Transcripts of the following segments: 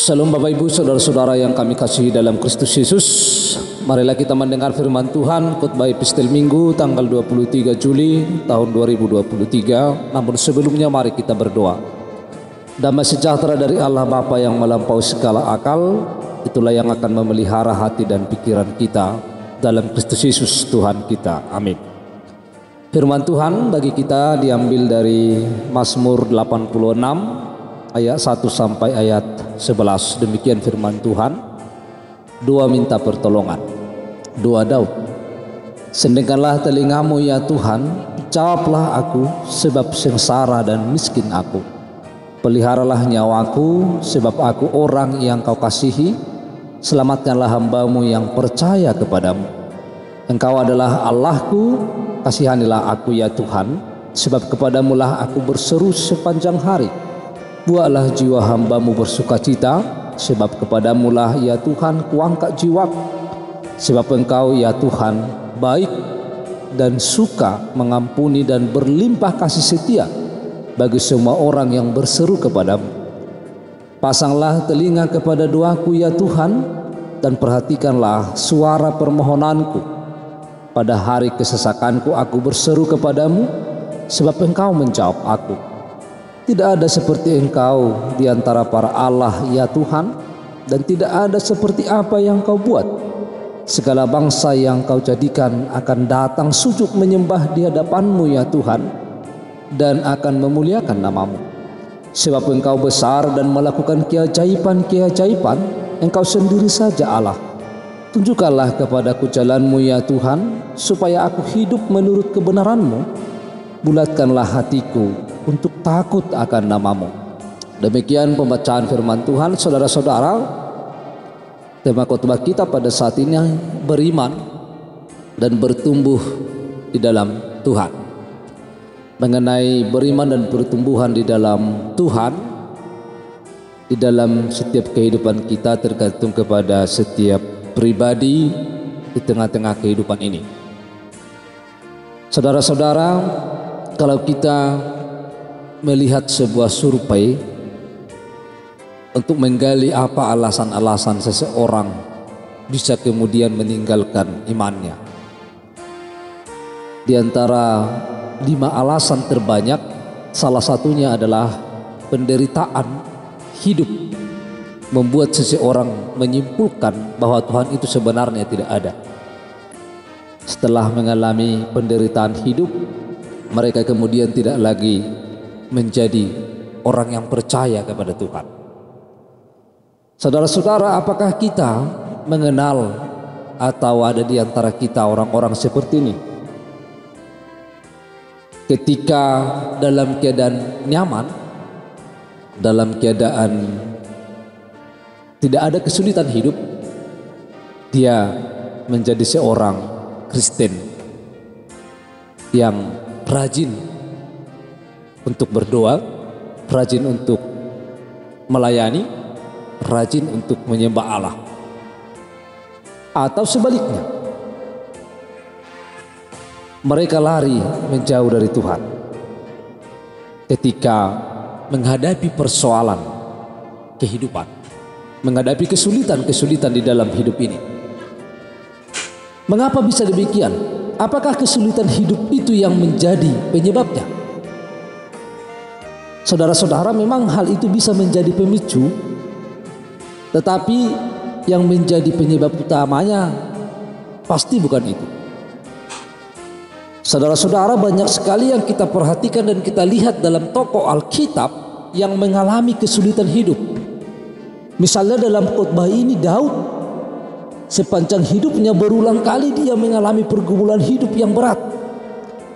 Salam Bapak Ibu Saudara-saudara yang kami kasihi dalam Kristus Yesus. Marilah kita mendengar firman Tuhan khotbah epistel Minggu tanggal 23 Juli tahun 2023. Namun sebelumnya mari kita berdoa. Damai sejahtera dari Allah Bapa yang melampaui segala akal, itulah yang akan memelihara hati dan pikiran kita dalam Kristus Yesus Tuhan kita. Amin. Firman Tuhan bagi kita diambil dari Mazmur 86 ayat 1 sampai ayat 11. Demikian firman Tuhan. Doa minta pertolongan. Doa Daud. Sendengkanlah telingamu ya Tuhan, jawablah aku sebab sengsara dan miskin aku. Peliharalah nyawaku sebab aku orang yang kau kasihi. Selamatkanlah hambamu yang percaya kepadamu. Engkau adalah Allahku, kasihanilah aku ya Tuhan, sebab kepadamulah aku berseru sepanjang hari. Buatlah jiwa hambamu bersukacita, sebab kepadamulah ya Tuhan kuangkat jiwaku. Sebab engkau ya Tuhan baik dan suka mengampuni dan berlimpah kasih setia bagi semua orang yang berseru kepadamu. Pasanglah telinga kepada doaku ya Tuhan, dan perhatikanlah suara permohonanku. Pada hari kesesakanku aku berseru kepadamu, sebab engkau menjawab aku. Tidak ada seperti engkau di antara para Allah ya Tuhan, dan tidak ada seperti apa yang kau buat. Segala bangsa yang kau jadikan akan datang sujud menyembah di hadapanmu ya Tuhan, dan akan memuliakan namamu. Sebab engkau besar dan melakukan keajaiban-keajaiban, engkau sendiri saja Allah. Tunjukkanlah kepadaku jalanmu ya Tuhan, supaya aku hidup menurut kebenaranmu. Bulatkanlah hatiku untuk takut akan namamu. Demikian pembacaan firman Tuhan. Saudara-saudara, tema khotbah kita pada saat ini beriman dan bertumbuh di dalam Tuhan. Mengenai beriman dan pertumbuhan di dalam Tuhan, di dalam setiap kehidupan kita tergantung kepada setiap pribadi di tengah-tengah kehidupan ini. Saudara-saudara, kalau kita melihat sebuah survei untuk menggali apa alasan-alasan seseorang bisa kemudian meninggalkan imannya, di antara 5 alasan terbanyak, salah satunya adalah penderitaan hidup membuat seseorang menyimpulkan bahwa Tuhan itu sebenarnya tidak ada. Setelah mengalami penderitaan hidup, mereka kemudian tidak lagi menjadi orang yang percaya kepada Tuhan. Saudara-saudara, apakah kita mengenal atau ada di antara kita orang-orang seperti ini? Ketika dalam keadaan nyaman, dalam keadaan tidak ada kesulitan hidup, dia menjadi seorang Kristen yang rajin untuk berdoa, rajin untuk melayani, rajin untuk menyembah Allah. Atau sebaliknya, mereka lari menjauh dari Tuhan ketika menghadapi persoalan kehidupan, menghadapi kesulitan-kesulitan di dalam hidup ini. Mengapa bisa demikian? Apakah kesulitan hidup itu yang menjadi penyebabnya? Saudara-saudara, memang hal itu bisa menjadi pemicu, tetapi yang menjadi penyebab utamanya pasti bukan itu. Saudara-saudara, banyak sekali yang kita perhatikan dan kita lihat dalam tokoh Alkitab yang mengalami kesulitan hidup. Misalnya dalam khotbah ini, Daud sepanjang hidupnya berulang kali dia mengalami pergumulan hidup yang berat,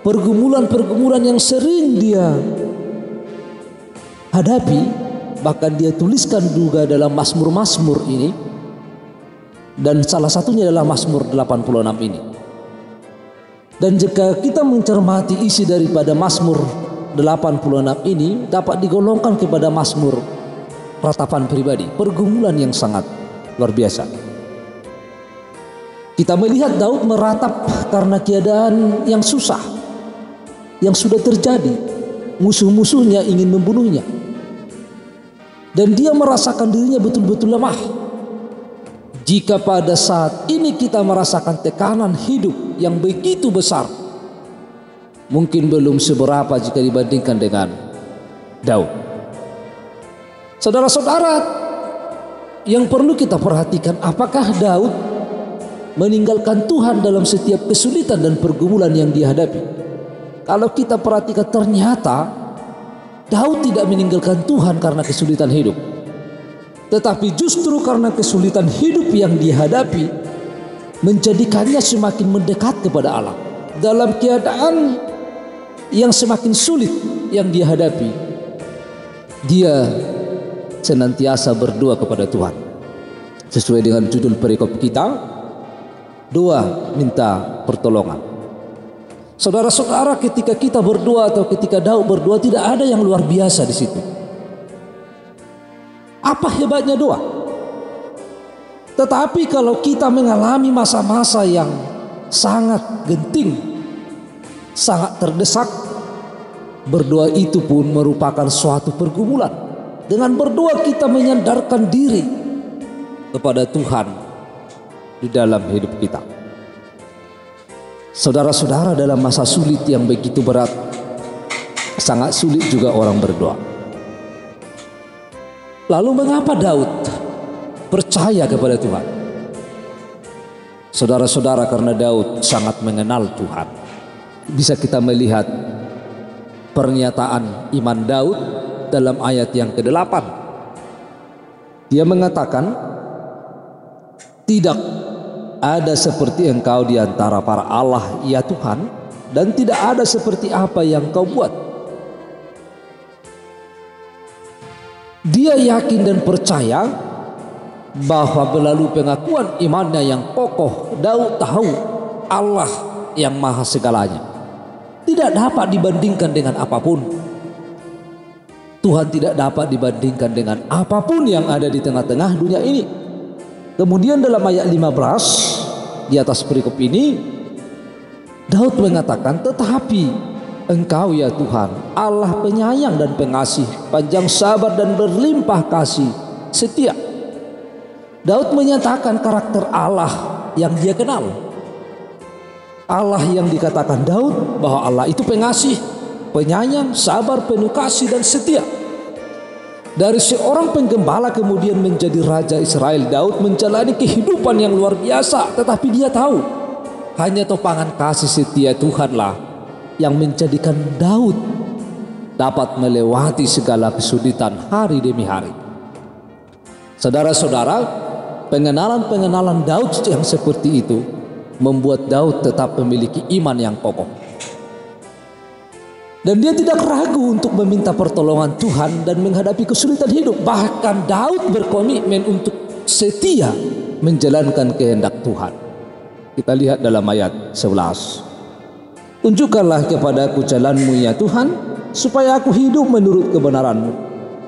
pergumulan-pergumulan yang sering dia hadapi. Bahkan dia tuliskan juga dalam Mazmur-Mazmur ini, dan salah satunya adalah Mazmur 86 ini. Dan jika kita mencermati isi daripada Mazmur 86 ini, dapat digolongkan kepada Mazmur ratapan pribadi, pergumulan yang sangat luar biasa. Kita melihat Daud meratap karena keadaan yang susah yang sudah terjadi. Musuh-musuhnya ingin membunuhnya. dan dia merasakan dirinya betul-betul lemah. Jika pada saat ini kita merasakan tekanan hidup yang begitu besar, mungkin belum seberapa jika dibandingkan dengan Daud. Saudara-saudara, yang perlu kita perhatikan, apakah Daud meninggalkan Tuhan dalam setiap kesulitan dan pergumulan yang dihadapi? Kalau kita perhatikan, ternyata Daud tidak meninggalkan Tuhan karena kesulitan hidup, tetapi justru karena kesulitan hidup yang dihadapi menjadikannya semakin mendekat kepada Allah. Dalam keadaan yang semakin sulit yang dihadapi, dia senantiasa berdoa kepada Tuhan. Sesuai dengan judul perikop kita, doa minta pertolongan. Saudara-saudara, ketika kita berdoa atau ketika Daud berdoa, tidak ada yang luar biasa di situ. Apa hebatnya doa? Tetapi kalau kita mengalami masa-masa yang sangat genting, sangat terdesak, berdoa itu pun merupakan suatu pergumulan. Dengan berdoa kita menyandarkan diri kepada Tuhan di dalam hidup kita. Saudara-saudara, dalam masa sulit yang begitu berat, sangat sulit juga orang berdoa. Lalu mengapa Daud percaya kepada Tuhan? Saudara-saudara, karena Daud sangat mengenal Tuhan. Bisa kita melihat pernyataan iman Daud dalam ayat yang ke-8. Dia mengatakan, "Tidak ada seperti Engkau di antara para Allah, ya Tuhan, dan tidak ada seperti apa yang Kau buat." Dia yakin dan percaya bahwa melalui pengakuan imannya yang kokoh, Daud tahu Allah yang maha segalanya tidak dapat dibandingkan dengan apapun. Tuhan tidak dapat dibandingkan dengan apapun yang ada di tengah-tengah dunia ini. Kemudian dalam ayat 15 di atas perikop ini, Daud mengatakan, "Tetapi Engkau ya Tuhan, Allah penyayang dan pengasih, panjang sabar dan berlimpah kasih, setia." Daud menyatakan karakter Allah yang dia kenal. Allah yang dikatakan Daud bahwa Allah itu pengasih, penyayang, sabar, penuh kasih dan setia. Dari seorang penggembala kemudian menjadi raja Israel, Daud menjalani kehidupan yang luar biasa, tetapi dia tahu hanya topangan kasih setia Tuhanlah yang menjadikan Daud dapat melewati segala kesulitan hari demi hari. Saudara-saudara, pengenalan Daud yang seperti itu membuat Daud tetap memiliki iman yang kokoh. Dan dia tidak ragu untuk meminta pertolongan Tuhan dan menghadapi kesulitan hidup. Bahkan Daud berkomitmen untuk setia menjalankan kehendak Tuhan. Kita lihat dalam ayat 11. "Tunjukkanlah kepadaku jalan-Mu ya Tuhan, supaya aku hidup menurut kebenaran-Mu.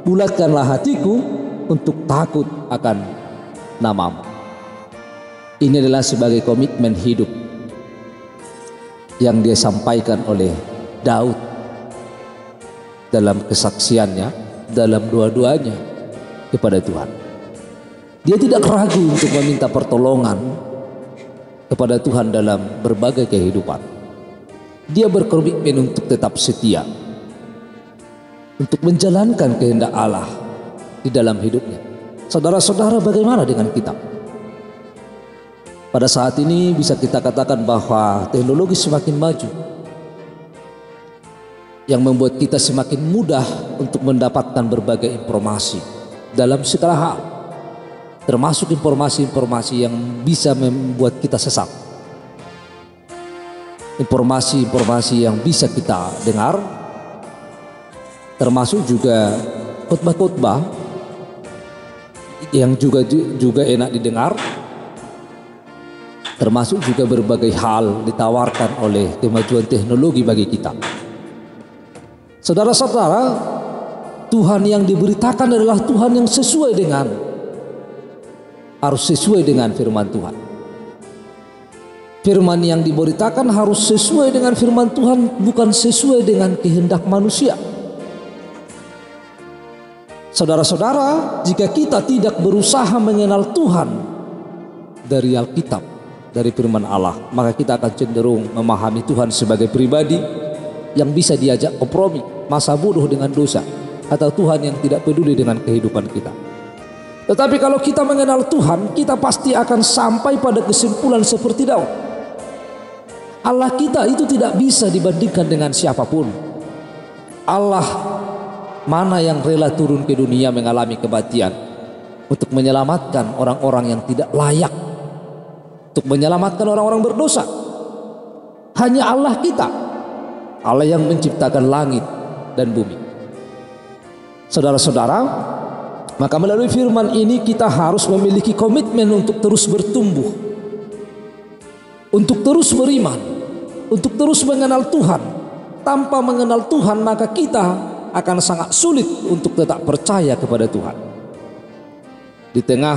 Bulatkanlah hatiku untuk takut akan nama-Mu." Ini adalah sebagai komitmen hidup yang dia sampaikan oleh Daud dalam kesaksiannya, dalam doa-doanya kepada Tuhan. Dia tidak ragu untuk meminta pertolongan kepada Tuhan dalam berbagai kehidupan. Dia berkomitmen untuk tetap setia, untuk menjalankan kehendak Allah di dalam hidupnya. Saudara-saudara, bagaimana dengan kita? Pada saat ini bisa kita katakan bahwa teknologi semakin maju, yang membuat kita semakin mudah untuk mendapatkan berbagai informasi dalam segala hal, termasuk informasi-informasi yang bisa membuat kita sesat, informasi-informasi yang bisa kita dengar, termasuk juga khotbah-khotbah yang juga enak didengar, termasuk juga berbagai hal ditawarkan oleh kemajuan teknologi bagi kita. Saudara-saudara, Tuhan yang diberitakan adalah Tuhan yang harus sesuai dengan firman Tuhan. Firman yang diberitakan harus sesuai dengan firman Tuhan, bukan sesuai dengan kehendak manusia. Saudara-saudara, jika kita tidak berusaha mengenal Tuhan dari Alkitab, dari firman Allah, maka kita akan cenderung memahami Tuhan sebagai pribadi yang bisa diajak kompromi, masa bodoh dengan dosa, atau Tuhan yang tidak peduli dengan kehidupan kita. Tetapi kalau kita mengenal Tuhan, kita pasti akan sampai pada kesimpulan seperti Daud. Allah kita itu tidak bisa dibandingkan dengan siapapun. Allah mana yang rela turun ke dunia mengalami kematian untuk menyelamatkan orang-orang yang tidak layak, untuk menyelamatkan orang-orang berdosa. Hanya Allah kita, Allah yang menciptakan langit dan bumi. Saudara-saudara, maka melalui firman ini kita harus memiliki komitmen untuk terus bertumbuh, untuk terus beriman, untuk terus mengenal Tuhan. Tanpa mengenal Tuhan, maka kita akan sangat sulit untuk tetap percaya kepada Tuhan. Di tengah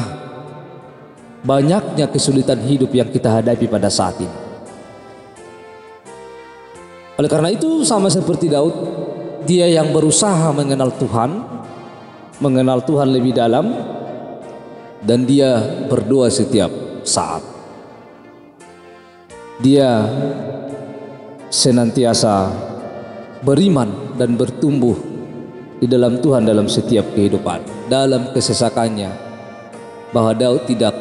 banyaknya kesulitan hidup yang kita hadapi pada saat ini. Oleh karena itu, sama seperti Daud, dia yang berusaha mengenal Tuhan lebih dalam, dan dia berdoa setiap saat. Dia senantiasa beriman dan bertumbuh di dalam Tuhan dalam setiap kehidupan. Dalam kesesakannya, bahwa Daud tidak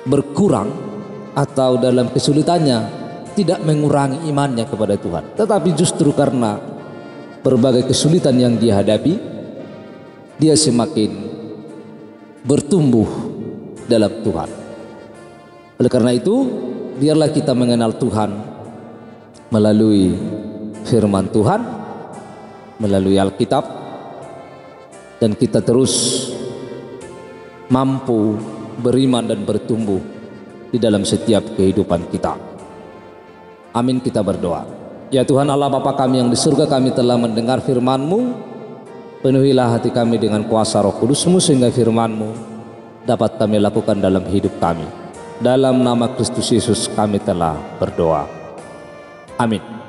berkurang, atau dalam kesulitannya tidak mengurangi imannya kepada Tuhan, tetapi justru karena berbagai kesulitan yang dia hadapi, dia semakin bertumbuh dalam Tuhan. Oleh karena itu, biarlah kita mengenal Tuhan melalui firman Tuhan, melalui Alkitab, dan kita terus mampu beriman dan bertumbuh di dalam setiap kehidupan kita. Amin, kita berdoa. Ya Tuhan Allah Bapa kami yang di surga, kami telah mendengar firman-Mu. Penuhilah hati kami dengan kuasa Roh Kudus-Mu, sehingga firman-Mu dapat kami lakukan dalam hidup kami. Dalam nama Kristus Yesus kami telah berdoa. Amin.